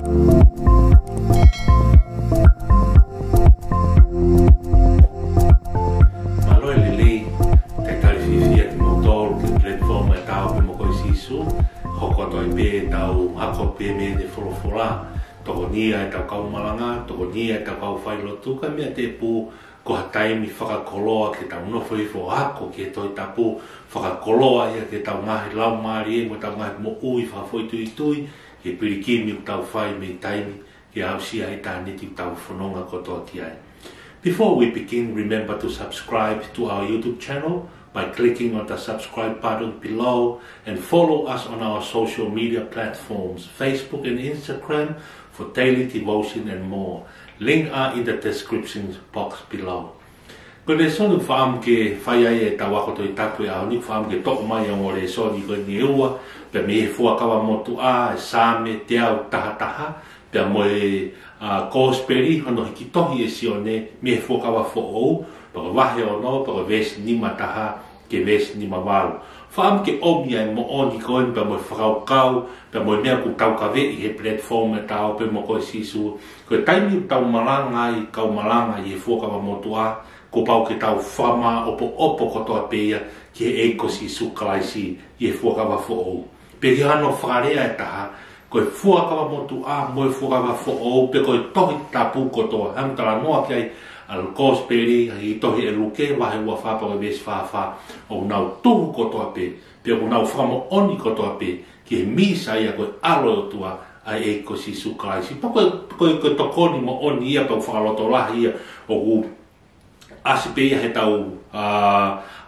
Malo e lili, te kalififia ki motor, ki platform e tau pe moko isisu, hoko toi pe tau hako pe me de folofola, toko nia e tau kau malanga, toko nia e tau kau whailotu, ka mea te pu ko hataimi whakakoloa ke tau nofo i fo hako ke toi tapu whakakoloa ia ke tau ngahi lau maari e mo tau ngahi mo ui whafoi tui tui, ke pirikimi u tau whai me taimi, ke au sia i tāniti u tau whanonga kotoa ki ai. Before we begin, remember to subscribe to our YouTube channel by clicking on the subscribe button below and follow us on our social media platforms, Facebook and Instagram for daily devotion and more. Link are in the description box below. Ko le sonu whaam ke whaiai e tawako toi tapu e aoni, whaam ke toko mai ang ore soni ko ni ua, pe me he fuakawa motu a, e same, te au taha taha, pe mo e kōsperi, hono hiki tohi e sione, me he fuakawa fo ou, pa ko wahe o no, pa ko ves nima taha, ke ves nima walu. Whaam ke omia e mo oni koen, pe mo e whakau kau, pe mo e mea ku tau kawe i he platform e tau, pe mo koe sisu, koe taimi u tau malanga i kau malanga i he fuakawa motu a, ko pau ke tau whama opo kotoa peia ki he eiko si sukalaisi i he fuakawa fo ou. Pe ki hano whakarea e taha, koe fuakawa motu a mo e fuakawa fo ou, pe koe tohi tapu kotoa. Hamtara noa ki ai al kōsperi, i tohi e luke, wahe ua whapa koe ves whawha, o nau tuhu kotoa pe, pe o nau whamo oni kotoa pe, ki he misa ia koe alo o tua, ai eiko si sukalaisi. Pa koe tokoni mo oni ia, pa whakaloto lahi ia, o ku asi pe ia he tau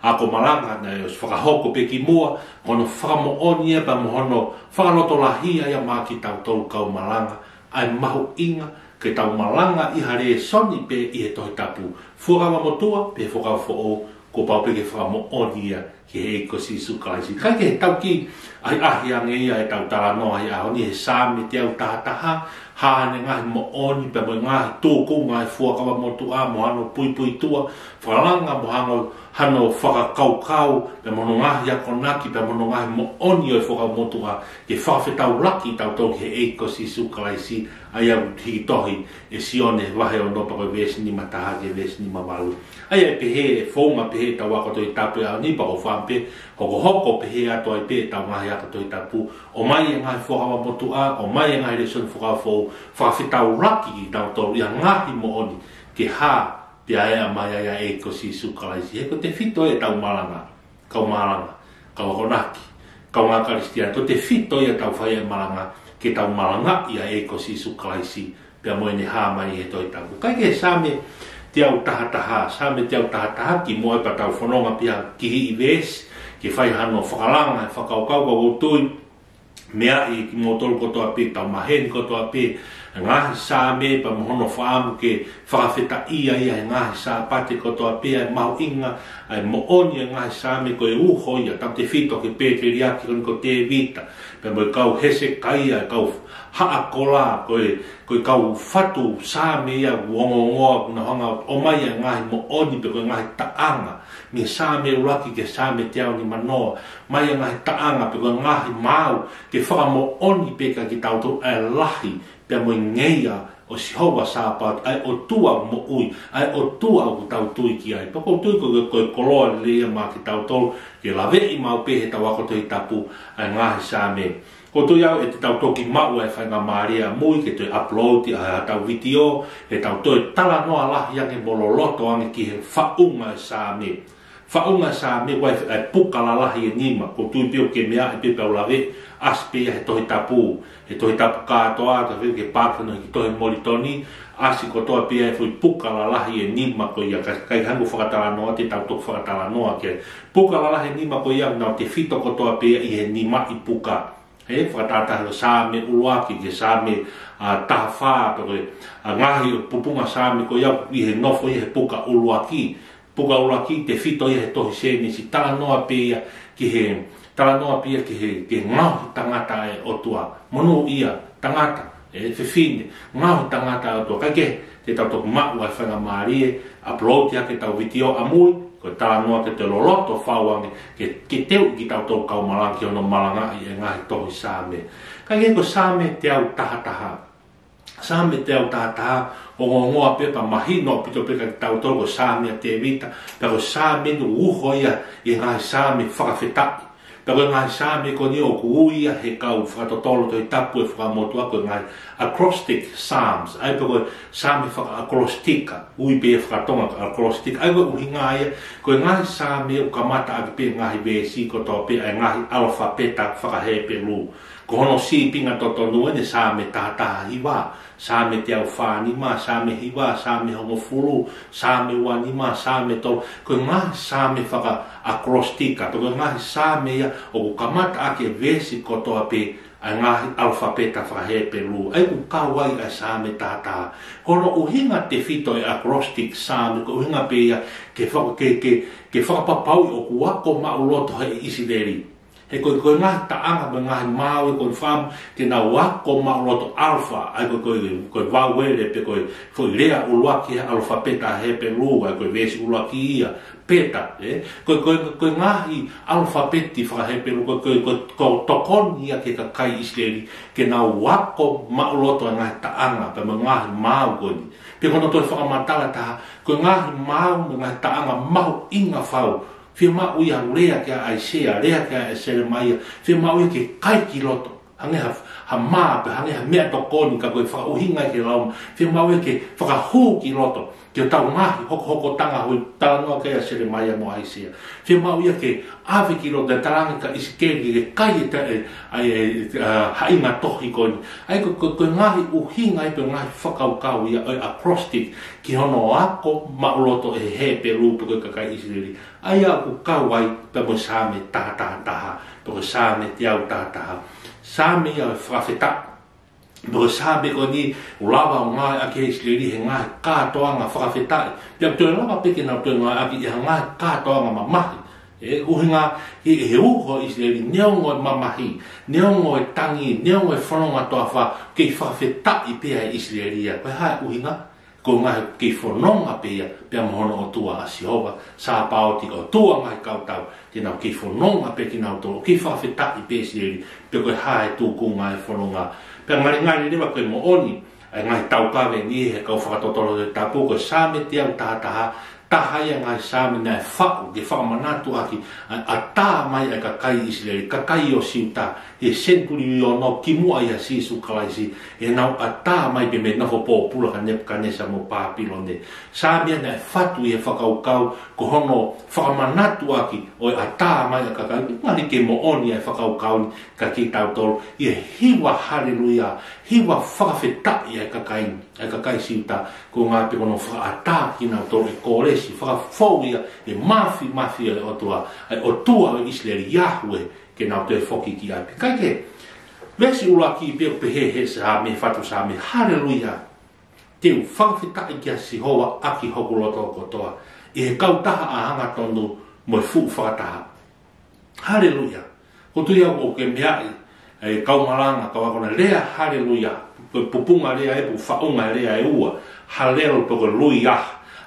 ako malanga na os whakahoko pe ki mua, hono whakamo oni e pa mo hono whakaloto lahia ia mā ki tau tolu kau malanga, ai mahu inga ke tau malanga i hare soni pe i he tohi tapu. Fuakawa motua pe fuakawa fo o, ko pau pe ke whakamo oni ia ki he eiko si sukalaisi. Kai ke he tau ki ai ahi ange ia e tau tala noa ia honi he sāme te au taha taha, hāne ngahi mo oni pe mo ngahi tōku ngahi fuakawa motu a mo hano pui pui tua, whalanga mo hano whakakaukau, pe mo ngahi ako naki, pe mo ngahi mo oni o e fuakawa motu a, ke whawhetau laki tau tau ke eiko si sukalaisi, ai au hiki tohi e sione wahe o nopa koe vesi ni mataha ke vesi ni mawalu. Ai ai pehe e whaunga pehe tau wako toi tapu e au nipa o whampe, hoko pehe ato ai pehe tau ngahi ako toi tapu, o mai e ngahi fuakawa motu a, o mai e ngahi resoni fuakawa fōu, whawhetau laki ki tau tau ia ngahi mo oni, ke hā te aea mai aia eiko si sukalaisi. Heko te fito e tau malanga, kau akonaki, kau ngā karistia, to te fito e tau whai e malanga, ke tau malanga ia eiko si sukalaisi, pia moe ne hā mai e toi tapu. Kai ke same te au taha taha, ki moe pa tau whanonga pia ki hi ves, ke whai hano whakalanga, whakaukau kau tui, mea i ki motoro kotoa pe, tau maheni kotoa pe, ngahi sāme pa mohono whaamu ke whakawheta ia ngahi sāpate kotoa pe, ai mau inga, ai mooni ngahi sāme koe uho ia, tau te whito ke pēte riaki koni ko te vita, pe mo kau hese kaia, kau haakola, koe kau whatu sāme ia, wongongoa, kuna hanga o mai ngahi mooni pe koe ngahi taanga, mi sāme uraki ke sāme te au ni manoa, mai ngahi taanga pe koe ngahi mau, ke whakamo oni pe ka ki tau tau ai lahi, pe mo ngeia o si hoa sāpat, ai o tua mo ui, ai o tua o tau tui ki ai. Pako tui koe koloa lea mā ki tau tolu, ke lawe i mau pe he tau ako toi tapu, ai ngahi sāme. Ko tui au e te tau toki mau e whainga Maria mui, ke toi upload i a tau video, he tau toi tala noa lahi ange mololoto ange ki he whaunga sāme. Whaunga sāme wai pukala lahi e nima, ko tui pio ke mea e pepe au lawe, aspe he tohi tapu katoa, ka whiu ke pākano ki tohi moritoni, asi kotoa pia e fui pukala lahi e nima ko ia, kai hangu whakatala noa, te tau toku whakatala noa, ke pukala lahi e nima ko ia, nao te whito kotoa pia i he nima i puka, he whakatata heo sāme uluaki, ke sāme taha whaa, ngahi pupunga sāme ko ia, i he nofo i he puka uluaki, te whito i he tohi sēni, si tala noa pia ki he tala noa pia ki he ngauhi tangata e otua, monu ia, tangata, e whiwhine, ngauhi tangata e otua, kai te tau toku mau ai whanga Marie, upload ia ke tau video amui, ko tala noa ke te loloto whauange, ke teu ki tau tau kau malangi ono malanga i e ngahi tohi sāme. Kai ko sāme te au taha taha, Same te au tātā o ngoa pepa mahino pito peka tau tolo same a te vita pero same no uho ia i ngai same whakawhetai pero ngai same ko ni o kuuia he kau whakatotolo to i tapu e whakamotu ako ngai acrostic psalms ai pero same whaka-acrostica ui pe whakatonga acrostic ai ko uhinga ia ko ngai same o kamata aki pe ngai vesi ko to pe ai ngai alfabeta whakahepe lu ko hono si pinga totonua ne same tātā hiwa same te au whanima, same hiwa, same homofuru, same wanima, same tol. Ko ngā same whaka acrostica, to ngā same ia o kamata ake vesi kotoa pe a ngā alfabeta whahepe lu. Ai ku kawai a same tātā. Hono uhinga te whito e acrostic same, ko uhinga pe ia ke whakapapau o kuako mauloto he Isideri. He koe ngā taanga me ngā māui koe wham te nā wako mauloto alfa ai koe wawere pe koe rea uluaki he alfabeta hepe lu ai koe vesi uluaki ia peta koe ngāhi alfabeti whakahepe lu koe tokoni ia ke kakai Israeli ke nā wako mauloto ngā taanga pe me ngāhi māu koe ni pe kono toi whakamatala taha koe ngāhi māu me ngā taanga mahu inga whau Fia mau ia rea kia Aisea, rea kia Seremaia, fia mau ia ke kai ki loto. Hange ha māpe, hange ha mea tokoni ka koe whakauhinga ki lauma. Fia mau ia ke whakahū ki loto. Ke tau ngahi, hoko tanga hui talanoa kia Seremaia mo Aisea. Fia mau ia ke awe ki loto, tarangi ka isikeri ke kai hainga tohi koni. Ai koe ngahi uhinga ipe ngahi whakaukau ia acrostic ki hono ako mauloto e hepe rupu koe kakai Israeli. Ai aku kawai pe mo same taha pe same tiau taha same ia whakawheta pe same ko ni ulawa o ngai ake Israeli he ngai kātoanga whakawheta pe tue lava peke nau tue ngai ake ia ngai kātoanga mamahi uhinga he uho Israeli neongo e mamahi neongo e tangi neongo e whanonga toa wha ke whakawheta i pea Israelia koe hai uhinga ko ngai ke whanonga pea mohono o tua a Sihova sa paoti o tua ngai kautau te nau ke whanonga pe ki nau tolo ke whawhetai pe Israeli pe koe hae tūku ngai whanonga pe ngari rewa koe mo oni ai ngai tau kawe ni he kau whakatotolo te tapu koe same te au taha tahaya ngai same nai whau ke whakamanatu aki a tā mai ai ka kai Israeli ka kai o siuta he senturi o no kimua ia sisu kalaisi e nau a tā mai pe me nofo pōpula ka Nepkanesa mo Pāpilone same nai whatu i he whakaukau ko hono whakamanatu aki o a tā mai ai ka kai ngari ke mo oni ai whakaukau ka ki tau tolo i hiwa haleluia hiwa whakawhetai ai ka kai siuta ko ngā pe kono whaata ki nau tolo e kōresi whakafouia e mafi e otua o tua o Israeli Yahweh ke nau te whoki ki ai kai ke vesi ula ki pe pehe sa me whatu sa me haleluia te whakawhetai ki a Sihoa aki hoku loto kotoa e he kautaha a hanga tonu mo e fu whakataha haleluia ko tui au o ke mea e kaumalanga kawakona lea haleluia pupunga lea e pu whaunga lea e ua halelo toko luia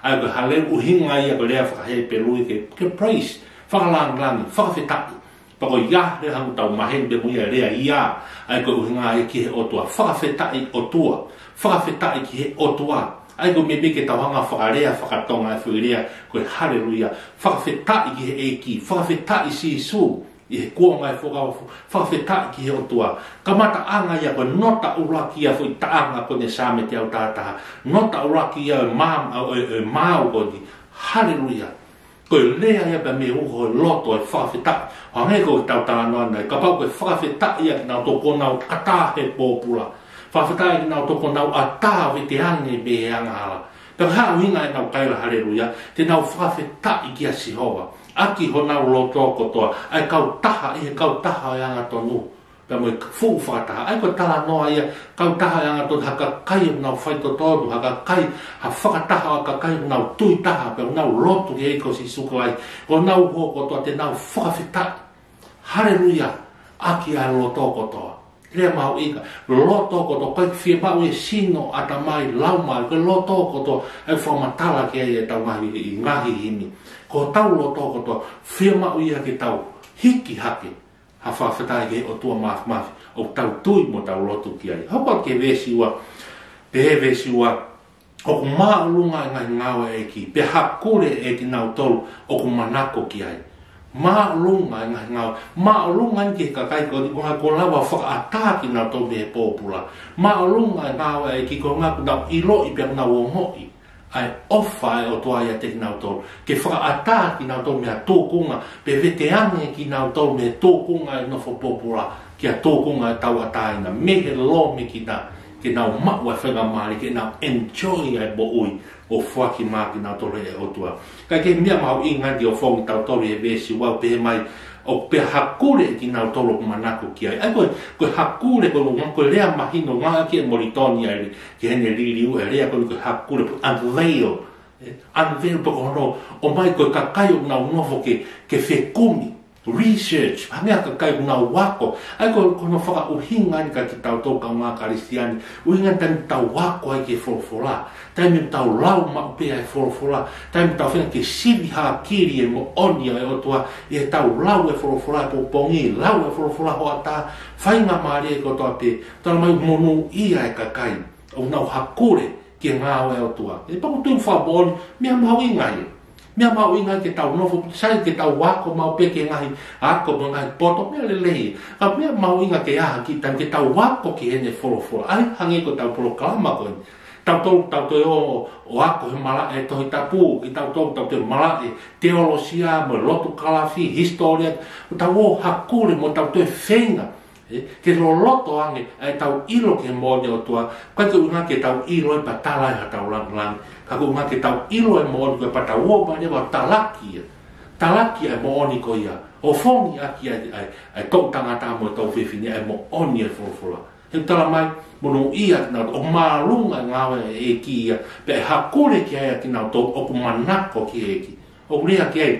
ai ko halelo uhinga ia ko lea whakahepe lui ke praise whakalangi whakawhetai pako ia le hangu tau mahembe muia lea ia ai ko uhinga ia ki he otua whakawhetai otua whakawhetai ki he otua ai ko me ke tauhanga whakarea whakatonga e whirea ko haleluia whakawhetai ki he eki whakawhetai si Isu i he kua ngai whakawhetai ki he otua kamata anga ia ko nota uraki ia fo i taanga ko ne same te au tātaha nota uraki ia mau ko ni haleluia ko lea ia ba me uho loto e whakawhetai hange ko tau tānoa nei ka pau ko whakawhetai ia ki nau toko nau ata he pōpula whawhetai ki nau toko nau ata we te ange me anga hala pero hao hinga e nau kaila haleluia te nau whakawhetai ki a Sihova aki ho nau loto kotoa ai kau taha e kau taha e anga tonu pe mo fu whakataha ai ko tala noa ia kau taha e anga tonu haka kai nau whaito tonu haka kai ha whakataha haka kai nau tui taha pe nau loto ki eiko si sukalai o nau ho kotoa te nau whakawhetai haleluia aki a loto kotoa lea mau ika loto kotoa kai fia mau e sino ata mai lau mai ko loto kotoa ai whamatala ki e tau ngahi himi ko tau loto kotoa fia mau ia ki tau hiki hake ha whawhetai ke o tua mafi o tau tui mo tau loto ki ai hapa ke vesi ua pe ve siwa o ku maalunga ngai ngawa e ki pe hakure e ki nau tolu o ku manako ki ai maalunga ngai ngawa maalunga ki kakai ko ko lava whakaata ki nau tolu me popula maalunga ngawa e ki ko ngaku nau ilo i pe nau ngoi ai ofa o toa ia te nau tolu ke whakaata ki nau tolu me a tōkunga pe veteane ki nau tolu me tōkunga e nofo popula ki a tōkunga e tau ataina mehe lo me ki na ke nau maua whenga maari, ke nau enjoy ai bo ui o whaki maa ki nau tore e otua. Kai ke mea mau ingati o whongi tau tore e vesi wau pe mai o pe hakure ki nau toro manako ki ai. Ai koe hakure koe rea mahino ngā ki e moritoni ai ki hene ririu e rea koe hakure unveil. Unveil poko hono o mai koe kakai o nau nofo ke whekumi. Research, hangea ka kai kuna wako. Ai ko no whaka uhinga ni ka ki tau tō ka ngā karistiani. Uhinga taimi tau wako ai ke whorofora. Taimi tau lau ma upe ai whorofora. Taimi tau whenga ke sivi haa kiri e mo oni ai otua. E tau lau e whorofora e popongi. Lau e whorofora hoa tā. Whainga maari e kotoa pe. Tala mai monu ia e ka kai. O nau hakure ke ngā e otua. E paku tui whaboni, mea mau inga e. Mea mau inga ke tau nofo, sai ke tau wako mau peke ngahi, ako mo ngahi poto, mea lelei. Ka mea mau inga ke aha ki tan ke tau wako ki hene whorofora. Ai hangi ko tau proklama koe. Tau te o ako he mala e tohi tapu, ki tau te mala e teolosia, mo lotu kalafi, historia, tau o hakure mo tau te whenga. Ke lo loto ange, ai tau ilo ke mōne o tua, kai ke unga ke tau ilo e patalai ha tau lang. Ka ke unga ke tau ilo e mōne ke patau o mane wa talaki. Talaki e mōne ko ia. O whongi aki ai tau tangata mo tau whiwhini ai mo oni e whorofora. He tala mai, mono ia ki nau, o mārunga ngawe e ki ia, pe hakore ki ai ki nau tau, o ku manako ki e ki. O rea ki ai,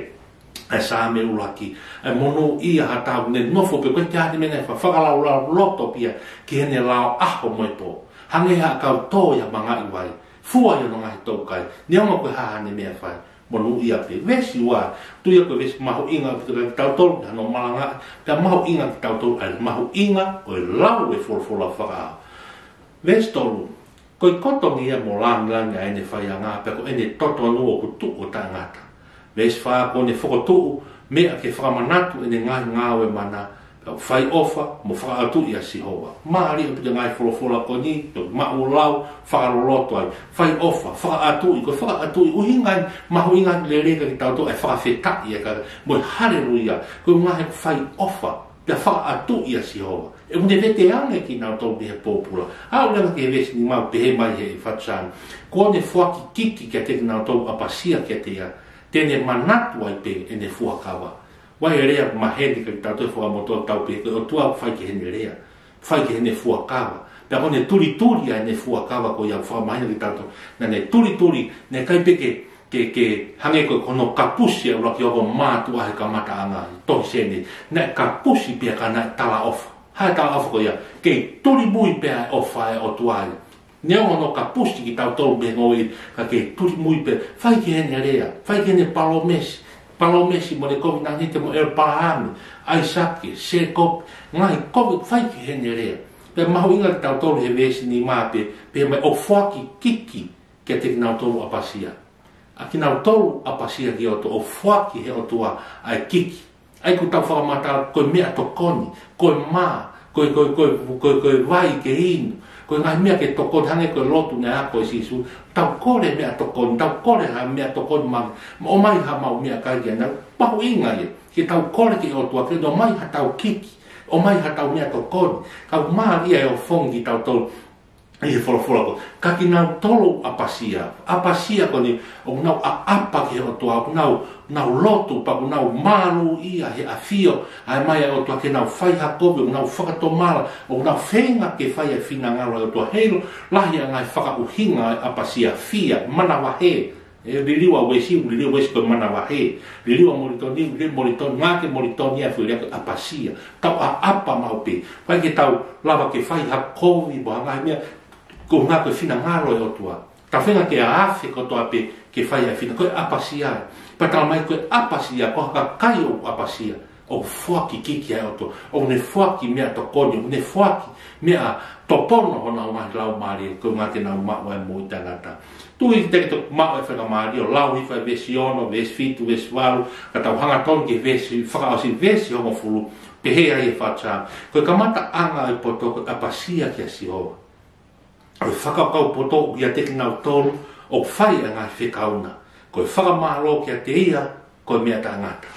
ai sa me ulaki, ai mono ia hatau, ne nofo pe koe te hati mene, whakalau lau loto pia, ki hene lau aho mo e tō. Hange ha kau tō ia mga iwai, fua ia no ngahi tō kai, ni onga koe hahane mea whai, mono ia pe, vesi ua, tuia koe vesi maho inga, ki tau tōru, hano malanga, pia maho inga ki tau tōru, ai maho inga, koe lau e whorofora whakao. Vesi tōru, koe kotongi ia mo langi ene whai a ngā, pia ko ene toto anua ku tuko ta ngata. Ves fa ko ne fokotu mea ke whakamanatu e ne ngawe mana whai ofa mo whakaatu ia si hoa. Maari e pita ngai whorofora ko ni, to maulau whakaroloto ai. Whai ofa, whakaatu i, ko whakaatu i uhingai, mahu ingai le reka ki tauto e whakawhetai e ka, mo haleluia, ko ngahe whai ofa, pia whakaatu ia si hoa. E mune vete ange ki nau tau mehe pōpula. Hau langa ke vesi ni mau pehe mai he i whatsang. Ko ne whaki kiki kia te nau tau apasia kia te ia. Tene manatu ai pe e ne fuakawa. Wai rea maheni ka tau te whakamotoa tau pe, o tua whai ke hene rea. Whai ke hene fuakawa. Pea ko ne turi ai ne fuakawa ko ia whakamahina ki tau. Na ne turi, ne kai pe ke hange ko kono kapusi e uraki ogo mātu ahe ka mata anga. Tohi sene, ne kapusi pia ka na tala ofa. Hai tala ofa ko ia. Ke turi mui pea ofa e o tuai. Neo no kapusi ki tau tolu me ngoi ka ke turi mui pe whai ki hene rea, whai ki hene palomesi mo ne kovi nang hite mo Parahami, Aisaki, Sekopi, ngai kovi whai ki hene rea. Pe mahu inga ki tau tolu he vesi ni maa pe mai o whaki kiki ke te ki nau tolu apasia. A ki nau tolu apasia ki oto o whaki he otua ai kiki. Ai ku tau whakamata koe mea tokoni, koe maa, koe vai ke inu. Ko ngai mea ke tokon hange ko lotu ne ako e sisu, tau kore mea tokon, tau kore ha mea tokon ma, o mai ha mau mea kairia, na pahu inga e, ke tau kore ki o tua, ke o mai ha tau kiki, o mai ha tau mea tokon, kau maa ia e o fongi tau tolu, e whorofora ko, ka ki nau tolo apasia ko ni, o nau a apa ki o tua, o nau lotu, pa o nau malu ia he a fio, ai mai o tua ke nau whai hakobi, o nau whakatomala, o nau whenga ke whai a whina ngaro o tua heilo, lahi a ngai whakauhinga apasia, fia, mana wahe, ririwa wesi ko mana wahe, ririwa moritoni, ngā ke moritoni a whiria ko apasia, tau a apa maupe, whai ke tau lava ke whai hakobi, boha ngai mea, ko ngā koe whina ngaro e o tua. Ta whenga ke a awhi ko toa pe ke whai a whina. Koe apasia. Patala mai koe apasia, ko haka kai o apasia. o fuaki kiki ai oto o ne fuaki mea to koni ne fuaki mea to pono hona mai lau mari ko ngate na ma wa mo tangata tu i te to ma e fa mari o lau i fa vesiono ves fitu ves valu kata hanga ton ke vesi fa o si vesi o fulu pe he ai fa cha ko kamata anga i poto apasia ke si o whaka kau poto ia te ngau tolu o whai anga i whikauna. Koe whakamalo kia te ia, koe mea ta ngata.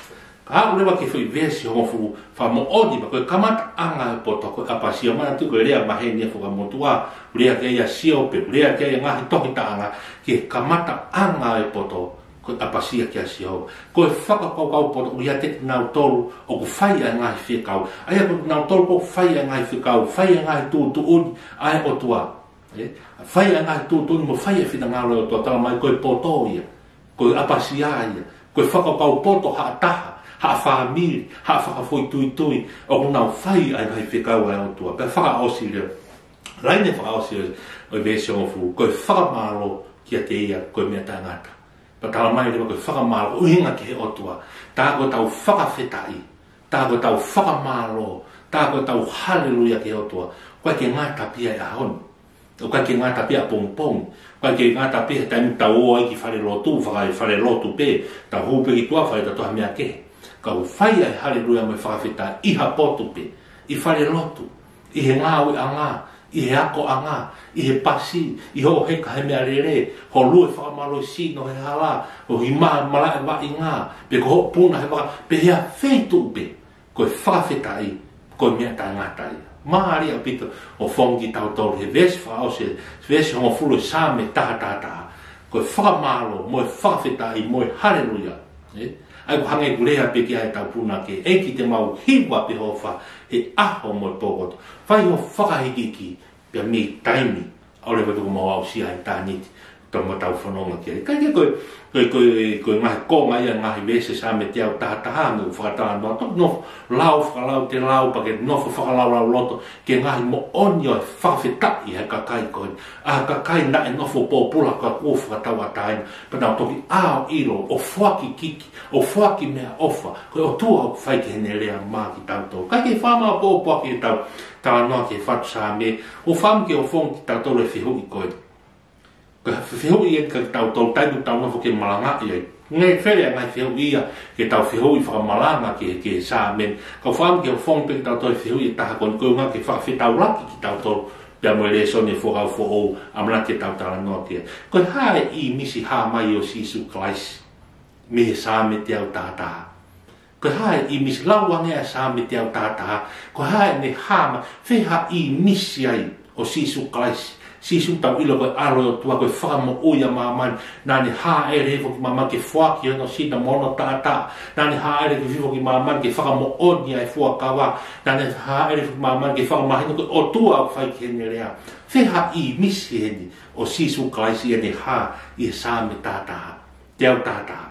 Ka hau lewa ke whi vesi hongofu wha mo odi, ma koe kamata anga i poto koe apasia mana tu koe rea maheni e whakamotua, rea ke ia siope, rea ke ia ngahi toki ta anga, ke kamata anga i poto koe apasia kia sio. Koe whakakau kau poto ia te ngau tolu o ku whai anga i whikau. Aia koe ngau tolu ko whai anga i whikau, whai anga i tūtu uni, ai o tua. Whai anga tu tu mo whai e whita ngaro o tala mai koe poto ia, koe apasia ia, koe whakapau poto haa taha, haa whaamiri, haa whakafoi tui tui, o kunau whai ai mai whikau ai o tua, pia whakaosi rea, laine whakaosi o vesi o fu, koe whakamalo kia te ia, koe mea tangata. Pa tala mai rea koe whakamalo, uhinga ke he o tua, tā koe tau whakawhetai, tā koe tau whakamalo, tā koe tau haleluia ke he o tua, koe ke ngata pia e ahonu. O kai ke ngata pia pong-pong, kai ke ngata pia taimi tau o ai ki whare lotu, whare lotu pe, ta hupe ki tua whare tatoha mea ke. Kau whai ai haleluia mai whakawhita iha potu pe, i whare lotu, i he ngāui a ngā, i he ako a ngā, i he pasi, i ho heka he mea rere, ho lue whakamalo si no he hala, o hi maa mala e wa i ngā, pe ko ho puna he waka, pe hea wheitu pe, koe whakawhita i, koe mea ta ngata i. Maari a pito o fongi tau tau he vesi wha ose, vesi hongo fulu sa me taha taha taha. Koe whakamalo, moe whawhetai, moe haleluia. Ai ko hange kurea pe ki ai tau puna ke, e ki te mau hiwa pe hofa, he aho moe pokoto. Whai ho whakahikiki, pia mi taimi, aure watuku mau au si ai tāniti, tau tau whanonga kia. Kai ke koe ngahi konga ia ngahi vese sa me te au taha taha me whakatala noa, tok nofo lau whakalau te lau pa ke nofo whakalau lau loto, ke ngahi mo oni o whawhetai he kakai koe. A kakai na e nofo pōpula ka kua whakatau a taina, pa nau toki ao ilo, o whaki kiki, o whaki mea ofa, koe o tua o whaike hene rea maa ki tau tau. Kai ke whamaa pōpua ki tau, tala noa ke whatu sa me, o whamu ke o whongi tau tau le whihui koe. Whihui e ka tau tau taipu tau nofo ke malanga i ai. Ngai where ngai whihui ia ke tau whihui whakamalanga ke sa men. Ka whaam ke o whong pe tau tau whihui e taha kon kounga ke whakawhetau laki ki tau tau pia moe le sone whokau who'ou amana ke tau tala noa kia. Koe hae i misi ha mai o sisu klaisi me sa me te au tātaha. Koe hae i misi lauangea sa me te au tātaha. Koe hae ne hama wheha i misi ai o sisu klaisi. Sisu tau ilo koe aro o tua koe whakamo uia mamani. Nani haa ere he foki mamani ke whaki ono sina mono tata. Nani haa ere ke foki mamani ke whakamo oni ai whuakawa. Nani haa ere foki mamani ke whakamahino koe o tua au whai ke hene rea. Wheha i misi heni o sisu klaisi ene haa i sāme tataha. Te au tataha.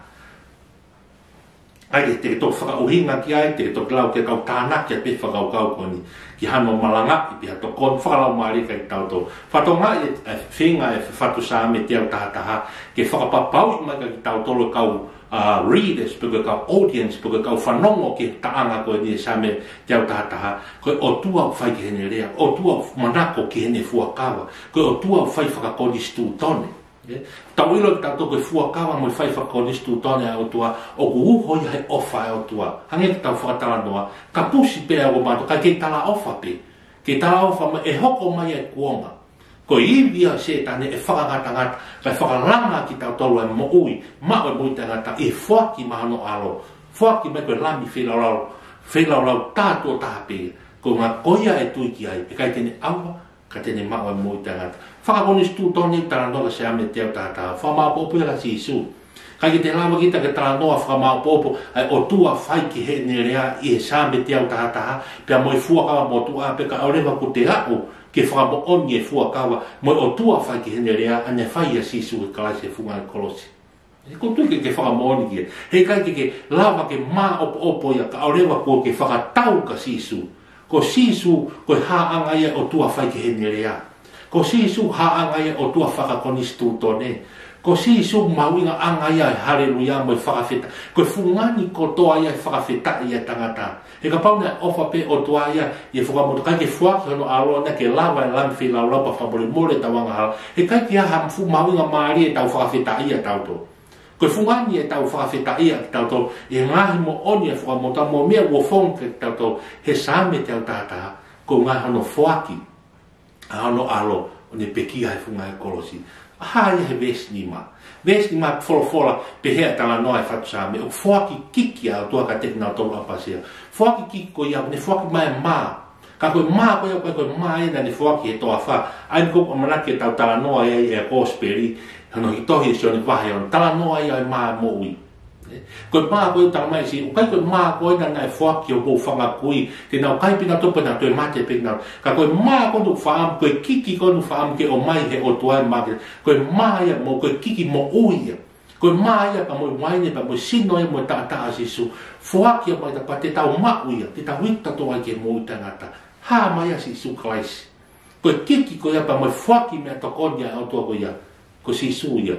Ai te tō whakauhinga ki ai, te tō klau ke kau tānaki a pe whakau kau koni. Ki hano malanga i pia tō kon whakalau maari kai tau tō. Whatonga e whinga e whatu sāme te au tātaha. Ke whakapapau i mai ki tau tōlo kau readers, puka kau audience, puka kau whanongo ke taanga koe ni sāme te au tātaha. Koe o tua whai ki hene rea, o tua manako ki hene fuakawa. Koe o tua whai whakakoni stu tone. Tau ilo ki tau koe fuakawa mo i whai whakonistu tone au tua, o ku uho i hei ofa au tua. Hange ki tau whakatala noa, ka pusi pe au mato, ka ke tala ofa pe. Ke tala ofa ma e hoko mai e kuonga. Ko i via se tane e whakangata-ngata, kai whakalanga ki tau tolu e mo ui, ma o mui tangata, e whaki mahano alo. Whaki mai koe lami whelaulau tātua tāpe, ko ngā koia e tuiki ai, e kai tene awa, ka tene ma o mui tangata. Whakakonistu tōne tala noa se ame te au tātā, whamāpopo ela si isu. Kai ki te lawa kita ke tala noa whamāpopo, ai o tua whai ki he ne rea i he sāme te au tātā, pia moi fuakawa mo tua pe ka aurewa ku te rao, ke whakamo oni e fuakawa, moi o tua whai ki he ne rea, ane whai a si isu ke kalaisi e funga e kolosi. Ko tuke ke whakamo oni ki e. Hei kai ke lawa ke mā opo ia ka aurewa ku ke whakatau ka si isu. Ko si isu, ko haanga ia o tua whai ki he ne rea. Ko sisu haanga ia o tua whakakonistu tone. ko si su mawinga anga ia haleluya mo whakawheta ko fungani ko toa ia whakawheta ia tangata e ka pauna ofa pe o toa ia e whakamoto kai ke whuaki hono alo na ke lawa e lam whi lau pa whamole mole tawanga hal e kai ki aha mfu mawinga maari e tau whakawheta ia tauto ko fungani e tau whakawheta ia tauto e ngahi mo oni e whakamoto mo mea wo whonke tauto he same tau tata ko ngahi hono whuaki hono alo o ne pekia he funga e kolosi hai he vesni ma fola pe he tala no e fatsa me o foki kiki a to ka tekna to apasia foki kiki ko ya ne foki mai ma ka ko ma ko mai na ne foki to afa ai ko amana ke tala no e ko speri no hito hi so ne va he tala no e ma mo wi ko ma ko tala mai si ko ma ko na na foki o ho fanga kui te na kai pina to pena to mate pena ka ko ma ko du fam ko kiki ko du fam ke o mai he o to ma ko ma ya mo ko kiki mo ui ko ma ya pa mo mai ne pa mo sino e mo ta si su foki mo ta pate ta ma ui te ta wita to ai ke mo ta ngata ha ma ya si su klais ko kiki ko ya pa mo foki me to ko ya o to ko ya ko si su ya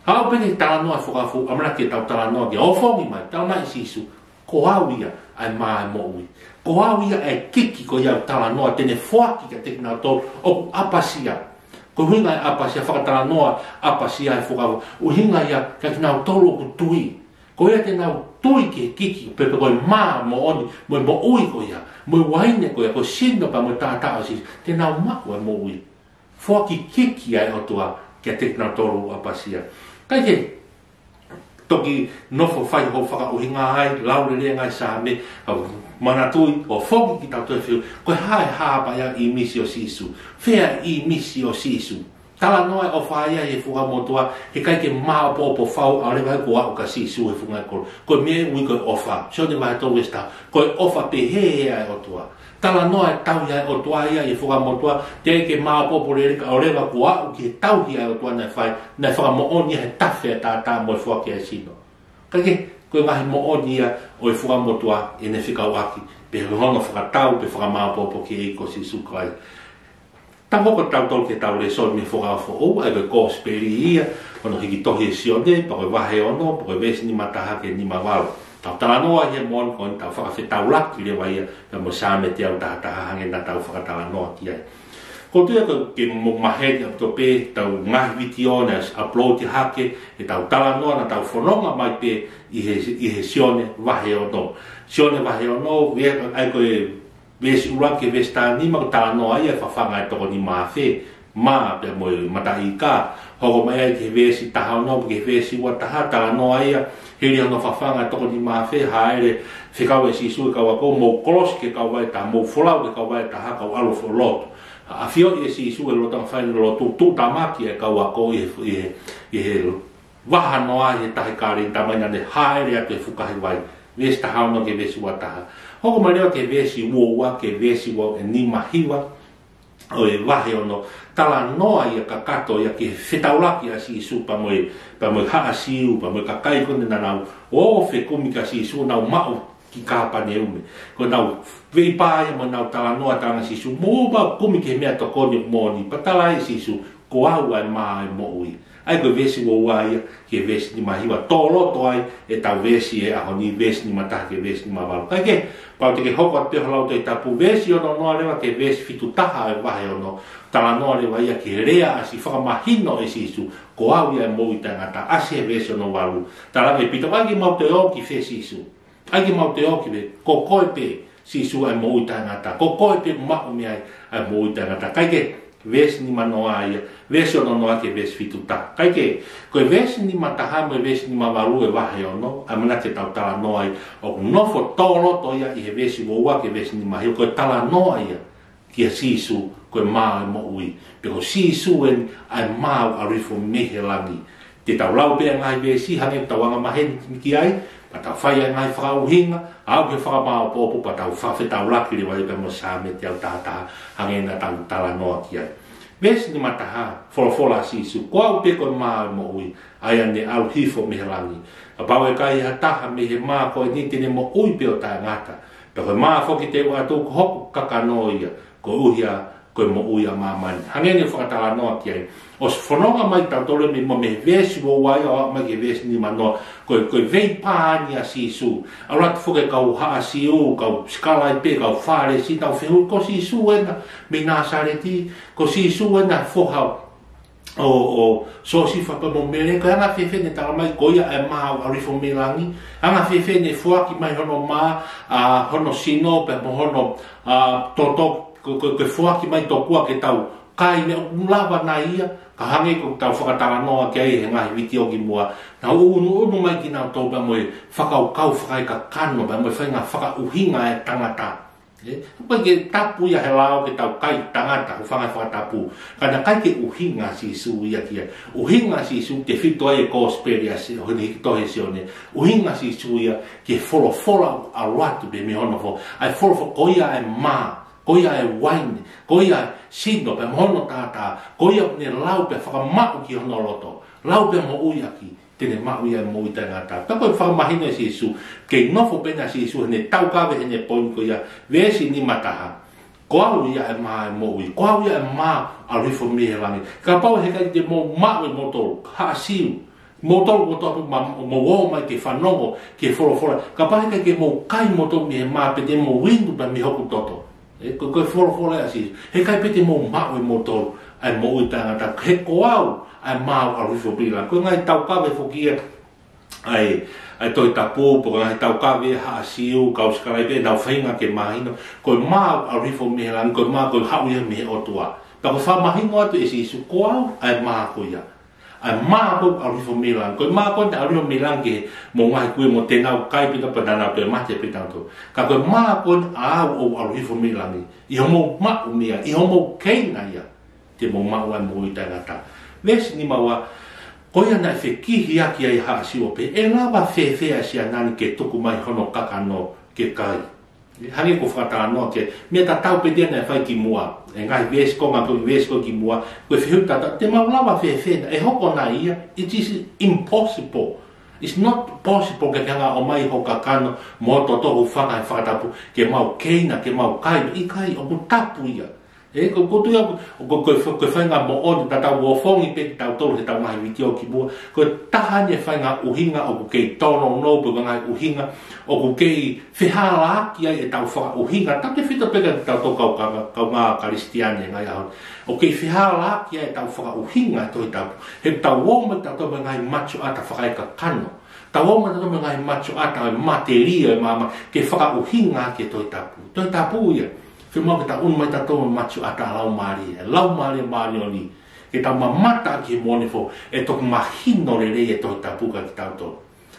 hau pene tala noa whakafu, amana ke tau tala noa ke ofongi mai, tau mai sisu, ko hauia ai mai moui. Ko hauia ai kiki ko iau tala noa, tene whaki ka tekna tō, o apasia. Ko hinga ai apasia, whakatala noa, apasia ai whakafu. O hinga ia, ka kinau tolo ku tui. Ko ia tenau tui ke kiki, pepe koe maa mo oni, mo ui ko ia, mo waine ko ia, ko sino pa mo tātao sis, tenau maku ai moui. Whaki kiki ai o tua, ke tekna tolo apasia. Kai ke toki nofo whai ho whakauhinga ai, laure rea ngai sa me, mana tui o whoki ki tau tui whiu, koe hae hapa ia i misi o sisu, whea i misi o sisu. Tala noa o whaia he fuga motua, he kai ke maa popo whau, a rewa ko au ka sisu he funga koro. Koe me ui koe ofa, sio ne vai tau westa, koe ofa pe he ai o tua. Tala noa e tau ia o tua ia e fuga motua, te ke maa popo rerika o rewa ko au ki he tau ia o tua nei whai, nei whaka mo oni he tawhea tā mo e whaki ai sino. Kai ke, koe ngahi mo oni ia o e fuga motua e ne whikau aki, pe honga whakatau, pe whaka maa popo ki e ko sisu kai. Tango ko tau tol ke tau le sol me foga fo o ai ko speri ia ono hiki tohi sione pa ko wahe ono pa ko vesi ni mataha ke ni mawal tau tala noa he mon kon tau fa fe tau lak le wa ia ka mo same te au ta hange na tau fa tala noa ti ai ko tu ko ke mo mahe to pe tau ngah vitiones upload hake e tau tala noa na tau fononga mai pe i he sione wahe ono we ai ko vesi ura ke vesta ni ma ta no ai fa fa ngai to ni ma fe ma pe mo mata ika ho mai ke vesi ta ha no ke vesi wa ta no ai he ri no fa fa ngai to ni ma fe ha ele fe ka we si su ka wa ko mo cross ke ka wa ta mo fola ke ka wa ta ha ka alo fo lot a fio e si su lo ta fa lo tu ta ma ki ka wa ko e wa no ai ta ka ri ta ma ne ha ele ke fu ka vai vesta ha no ke vesi wa ta hoko mareo ke vesi uoua, ke vesi uoua, ni mahiwa, o e wahe ono, tala noa ia ka kato ia ke whetauraki a si isu pa moe haa siu, pa moe kakai kone na nau, o whe kumi ka si isu, nau mau ki kāpane ume. Ko nau veipāia mo nau tala noa tanga si isu, mo ba kumi ke mea tokoni moni, pa tala e si isu, ko au ai maa e mo ui. Ai ko vesi uoua ia, ke vesi ni mahiwa, tōloto ai, e tau vesi e aho ni vesi ni mataha ke vesi ni mawalu. Kai ke, pau te ke hoko te halau te tapu vesi ono noa rewa ke vesi fitu taha e wahe ono tala noa rewa ia ke rea asi whakamahino e sisu ko au ia e mou i tangata ase e vesi ono walu tala me pita wagi mau te oki fe sisu agi mau te oki ve ko koe pe sisu e mou i tangata ko koe pe mahu me ai e mou i tangata kai ke vesi ni manoa ia vesi ono noa ke vesi fitu taha kai ke koe vesi ni mataha mo e vesi ni mawalu e wahe ono a mana te tau tala noa ia o nofo tōloto ia i he vesi woua ke vesi ni mahi koe tala noa ia ki a sisu koe maa e mo ui peko sisu e ai maa arifo mehe langi te tau lau pea ngai vesi hange tau anga mahen ki ai pa tau whai ai ngai whakauhinga au ke whakamao popo pa tau whawhe tau laki le wai pe mo same te au tātaha hange na tau tala noa ki ai vesi ni mataha fola sisu ko au pe koe maa e mo ui ai ane au hifo mehe langi a pau e kai ha taha mehe maa koe ni tene mo ui pe o tā ngata pe koe maa foki te ua tō ko hoku kakanoia ko uhia koe mo uia mamani. Hangene whakatala noa ki ai. O se whanonga mai tau tole me mo me vesi wo wai o mai ke vesi ni manoa. Koe vei pāni a sisu. A ratu whuke kau haa siu, kau skala i pe, kau whare si tau whehu. Ko sisu ena, me nā sareti. Ko sisu ena whohau. O so si fa pa mo mele ko anga fefe ne tala mai ko ia e ma arifo melangi anga fefe ne fuaki mai hono ma a hono sino pe mo hono a toto ko fuaki mai to kua ke tau kai ne lava na ia ka hange ko tau whakatara noa ke ai he ngai witi o ki mua na unu mai ki nā tau pa mo e whakau kau whakai ka kano pa mo e whainga whaka uhinga e tangata Pai ke tapu ia he lao ke tau kai tangata ku whangai whakatapu. Kana kai ke uhinga si su ia kia. Uhinga si su te whito e kōsperia si honi hikitohe si one. Uhinga si su ia ke wholo a ratu be me hono fo. Ai wholo ko ia e mā, ko ia e waine, ko ia e sino pe mohono tata, ko ia ne lau pe whakamau ki hono loto. Lau pe mo uia ki. Tene mau ia mo i tanga ta. Ka koe whakamahina si Jesu. Kei nofo pena si Jesu hene tau kawe hene poin ko ia. Vesi ni mataha. Ko au ia e maa e mo ui. Ko au ia e maa a rifo mihe langi. Ka pau he kai te mo mau e motoro. Ha siu. Motoro mo wo mai ke whanongo ke whorofora. Ka pau he kai ke mo kai motoro mihe maa pe te mo windu pa mi hoku toto. Koe whorofora a si. He kai pe te mo mau e motoro. Ai mo ui tanga ta. He ko au. Ai mau a rifo bila. Koe ngai tau kawe fokia. Ai toi tapu, po ngai tau kawe ha siu, kau skalai pe, nau whainga ke mahino. Koe mau a rifo mihelang, koe mau koe hau ia mihe otua. Pa koe wha mahino atu e si isu koau, ai maa ko ia. Ai maa koe a rifo mihelang. Koe maa koe a rifo mihelang ke mo ngai kue mo tenau kai pita pa nanau te mate pita to. Ka koe maa koe a au a rifo mihelangi. Iho mo mau mea, iho mo keina ia. Te mo mau ai mo i tangata. Vesi ni maua, koia nai whekihi aki ai haa siwo pe, e lawa whewhea si anani ke tuku mai hono kakano ke kai. Hangi ko whakatara noa ke, mea ta tau pe tēnei whai ki mua, e ngai vesko, ngā koe vesko ki mua, koe whihutata, te mau lawa whewhea, e hoko na ia, it is impossible. It's not possible ke hanga o mai ho kakano, mo to tohu whangai whakatapu, ke mau keina, ke mau kai, i kai, o ku tapu ia. Ko tu ia ko whainga mo o te tau o whongi pe tau tolu te tau mahi witi o ki mua. Ko tahane whainga uhinga o ku kei tono no pu ngai uhinga o ku kei whihala aki ai e tau whaka uhinga. Tau te whita peka te tau tō kau ngā karistiane ngai ahon. O kei whihala aki ai e tau whaka uhinga toi tau. He tau woma tau tau ngai macho ata whakai ka kano. Tau woma tau ngai macho ata materia e mama ke whaka uhinga ki toi tapu. Toi tapu ia. Whiu mau ke ta unu mai tatou machu ata lau maari maari o ni. Ke tau mamata ki mone fo, e toku mahino re rei e toi tapuka ki tau tō.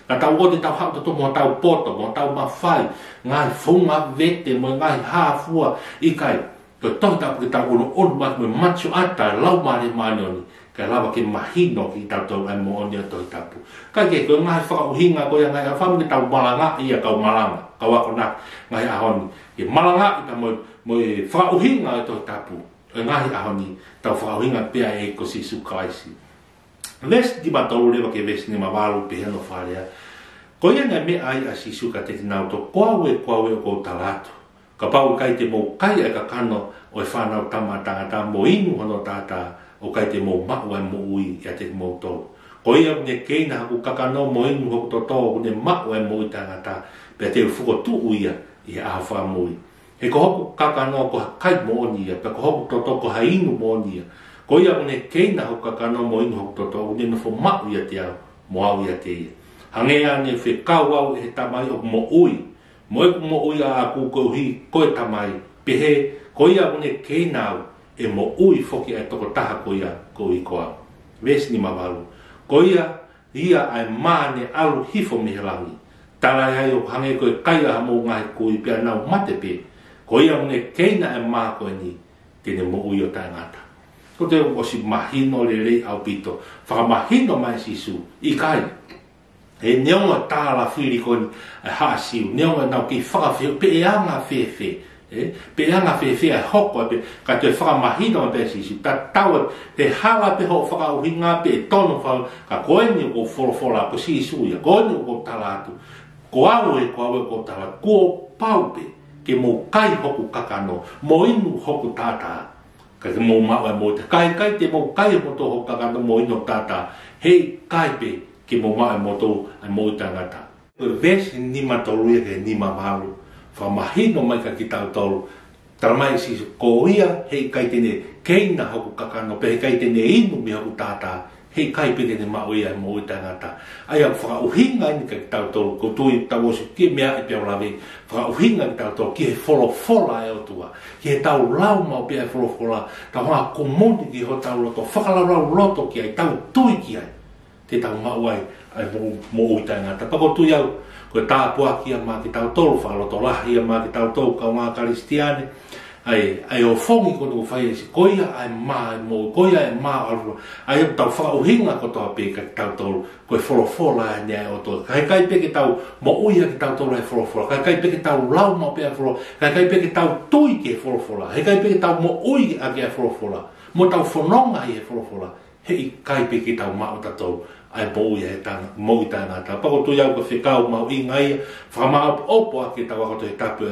Ka tau o te tau hau tatou mo tau poto, mo tau mawhai, ngai whunga vete, mo ngai hāfua, i kai. Ko toi tapu ki tau unu mai me machu ata lau maari o ni. Ka lawa ke mahino ki tau tō ai mo oni o toi tapu. Kai ke ko ngai whakauhinga ko ia ngai awhamu ki tau malanga ia kau malanga. Kau ako nak ngai ahoni. Ke malanga ita mo e whauhinga e toi tapu. E ngahi ahoni, tau whauhinga pia e ko si sukaisi. Ves di batolu lewa ke ves ni mawalu pe heno wharea. Ko ia ngai me ai a si suka te tinau to koawe o kou talatu. Ka pau kai te mou kai e ka kano o e whanau tamatanga mo inu hono tata o kai te mou mau e mo ui ia te mou tolu. Ko ia ne keina haku kakano mo inu hoku to tō ne mau e mo i tangata pe te ufuko tu uia i a hawha mui. He ko hoku kakano ko kai mo onia, pe ko hoku toto ko hainu mo onia. Ko ia une keina hoku kakano mo inu hoku toto, une nofo mau ia te au, mo au ia te ia. Hangea ne whi kau au he tamai o mo ui. Mo eku mo ui a aku ko hi koe tamai. Pe he, ko ia une keina au e mo ui foki ai toko taha ko ia ko i ko au. Ves ni mawalu. Ko ia ai maane alu hifo mihelangi. Talai hai o hange koe kaia hamo ngai kui pia nau mate pe. Ko ia une keina e maa koe ni, tene mo ui o tai ngata. Ko te o si mahino le rei au pito, whaka mahino mai sisu, i kai. E neonga tāla whiri koe ni haasiu, neonga nau ki whakawheo, pe e anga whewhe. Pe e anga whewhe ai hoko, ka te whaka mahino mai pe sisu, ta taua, te hala pe ho whakauhinga, pe e tono whau, ka koe ni o whorofora, ko sisu ia, koe ni o talatu, ko aue ko talatu, ko paupe, ke mo kai hoku kakano, mo inu hoku tata, ka ke mo ma mo te kai te mo kai mo to ho ka mo ino tata he kai pe ke mo ma mo to mo tangata o ves ni ma to ru ke ni ma malu fa mahino mai ka ki tau tolu taramai si ko ia he kai te ne keina ho ka no pe kai te ne inu mi ho tata he kai pe ke ma o ia mo tangata ai fa o hinga ni ka tau tolu ko tu tau so ki me a pe la ve fa o hinga tau tolu ki folo fola e o tua ki tau lau ma pe folo fola ta ha ko mo ki ho tau loto fa la loto ki ai tau tu ki ai te tau ma wai ai mo tangata pa ko tu ia ko ta po ki ma ki tau tolu fa loto la ia ma ki tau tolu ka ma kristiane ai o fongi ko no fai ko ia ai ma mo ko ia ma ai tau fa o hinga ko to pe ka tau tolu ko folo fola ne o to kai pe ki tau mo uia ki tau tolu e folo fola kai pe ki tau lau mo pe folo kai pe ki tau tui ki folo fola kai pe ki tau mo ui a ki folo fola mo tau fononga i folo fola he kai pe ki tau ma o tau ai bo ia tanga mo tanga ta pa ko tu ia ko fikau ma i ngai fa ma opo a ki tau ko te tapu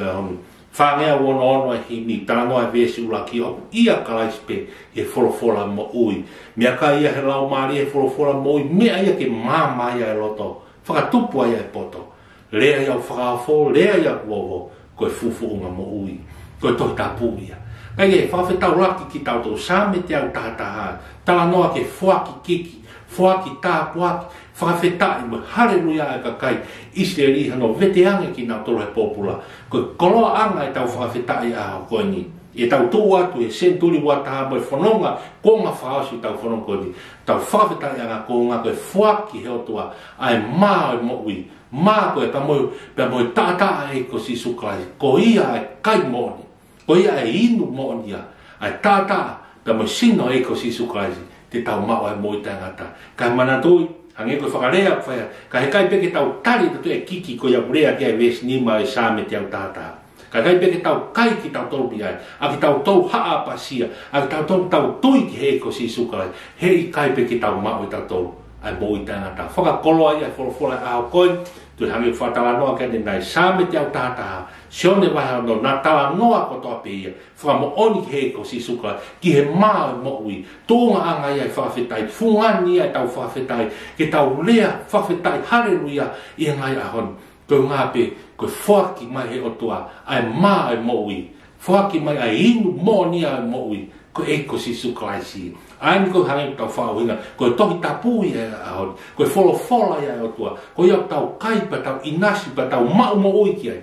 whangea wono ono e hini, tala noa e vesi ula ki oku ia kalaispe e folofola mo ui. Mea ka ia he lau maari e folofola mo ui, mea ia ke māma ia e loto, whakatupu ia e poto. Lea ia o whakafo, lea ia kuovo, koe fufu unga mo ui, koe tohi tapu ia. Kai e whawhetau laki ki tau tau sāme te au tātaha, tala noa ke fuaki kiki, fuaki tāpuaki, whawhetai mo haleluia e ka kai Israeli hano veteange ki nā tolo he popula. Koe koloa anga e tau whawhetai a koe ni. E tau tū atu e senturi wataha mo e whanonga konga whaosi tau whanonga koe ni. Tau whawhetai anga konga koe fuaki he otua ai maa e mo ui. Maa koe pa mo e tātaa e ko si suklai. Ko ia e kai moni. Ko ia e inu moni ia. Ai tātaa pa mo sino e ko si suklai. Te tau mao e mo i tangata. Kai mana tui. Hange koe whakarea whaia, ka he kai peke tau tari tu e kiki ko ia urea kia ves nima e sāme te au tātā. Ka kai peke tau kai ki tau tolpi ai, a ki tau tau haa pasia, a ki tau tau tui ki he ko si sukalai, he i kai peke tau mao i tau tolu, ai mo i tangata. Whakakoloa ia wholofola a au koe, tu hange whatala noa kia nei sāme te au tātā, sione waha no nā tala noa ko toa pe ia, whamo oni ki he ko si sukalai, ki he mao e mo ui, tōnga anga ia e whawhetai, fungani ia e tau whawhetai, ke tau lea whawhetai, haleluia, ia ngai ahon, koe ngā pe, koe whaki mai he otua, ai mao e mo ui, whaki mai ai inu mōni ai mo ui, koe e ko si sukalai si. Ai ni koe hange tau whauhinga, koe tohi tapu ia e ahon, koe wholofola ia e otua, koe iau tau kaipa, tau inasi pa, tau mau mo ui ki ai.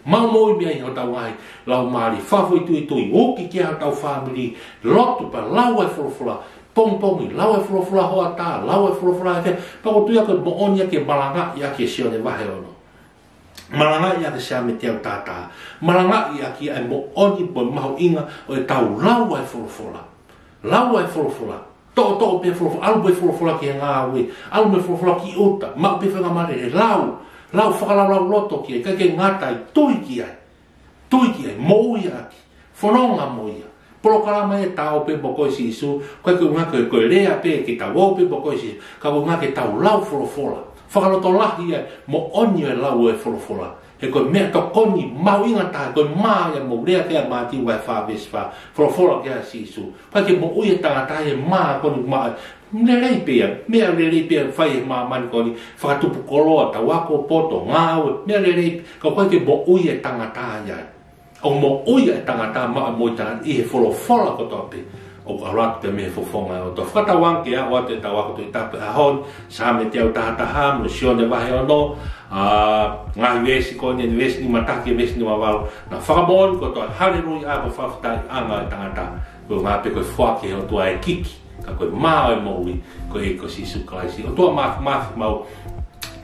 Mau moi mea i ho tau ngai, lau maari, whawhoi tui tui, oki kia ha tau whamiri, lotu pa, lau e wholofola, pongpongi, lau e wholofola hoa tā, lau e wholofola e whea, pako tui ako moonia ke malanga i ake sione wahe ono. Malanga i ake sea me te au tātā, malanga i ake ai mooni po maho inga o e tau lau e wholofola, lau e wholofola, to pe wholofola, alu pe wholofola ki ngā awe, alu me wholofola ki ota, mau pe whenga mare e lau, lau whakalau loto ki ai, kai ngata i tui ki ai, mo ia aki, whanonga mo ia. Polokalama e tau pe bokoi si isu, kai ngaka koe rea pe ki tau o pe bokoi si isu, ka ngaka tau lau wholofola. Whakaloto lahi e, mo oni e lau e wholofola. He koe mea to koni, mau ingata, koe maa e mo rea kia maa tiwa e whaweswa, wholofola kia si isu. Kai mo ui e tangata e maa koni maa, Nerei pia, mea nerei pia whai e maa mani koni, whakatupu koloa, ta wako poto, ngāwe, mea nerei, ka koe ke mo ui e tangata iai. O mo ui e tangata maa moita i he wholofola kotoa pe, o aratu pe me fofonga o to. Whakatawanke a oate ta wako to i tape ahon, sāme te au tahataha, mo sione wahe ono, ngahi wesi koni, wesi ni mataki, wesi ni mawalo, na whakamoni kotoa, halerui a ko whawhitai anga e tangata, ko ngā pe koe whake o tua e kiki. Ka koe mao e mo ui, koe e ko si suklaisi. O tua mafi mau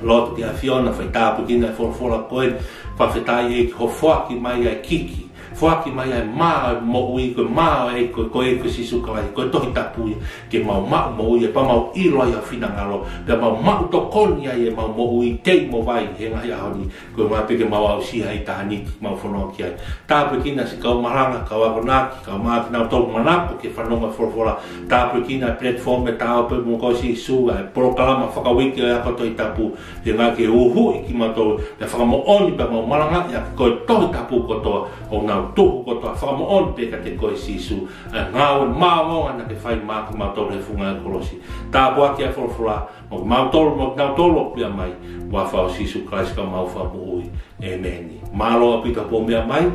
loto ti a fiona, whai tāpu kina e wholofola koe, whawhetai e ki ho whaki mai ai kiki. Whaki mai ai mao e mo ui, koe mao e koe e ko si suklaisi, koe tohi tapu ia, ke mau mo ui e pa mau ilo ia whinangalo, pe mau to koni ai e mau mo ui, tei mo vai, he ngai ahoni, koe mai peke mau au siha i tahaniki, mau whanau ki ai. Tāpu kina si kau maranga, kau akonaki, kau maa kina o tau manapo ke whanonga wholofola, tāpu kina platform e tāo pe mo koe si su, e porokalama whakawiki e ako toi tapu, he ngai ke uhu i ki matou, e whakamo oni pe mau maranga, e koe tohi tapu kotoa, o nau tuhu ko to fa mo on pe ka te ko sisu ngau mau ana ke fai ma ko ma to le funga kolosi ta ko ki a fola mo ma to mo na to lo pia mai wa fa sisu Christ ka mau fa mo ui e neni malo apita po mea mai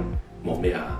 mo mea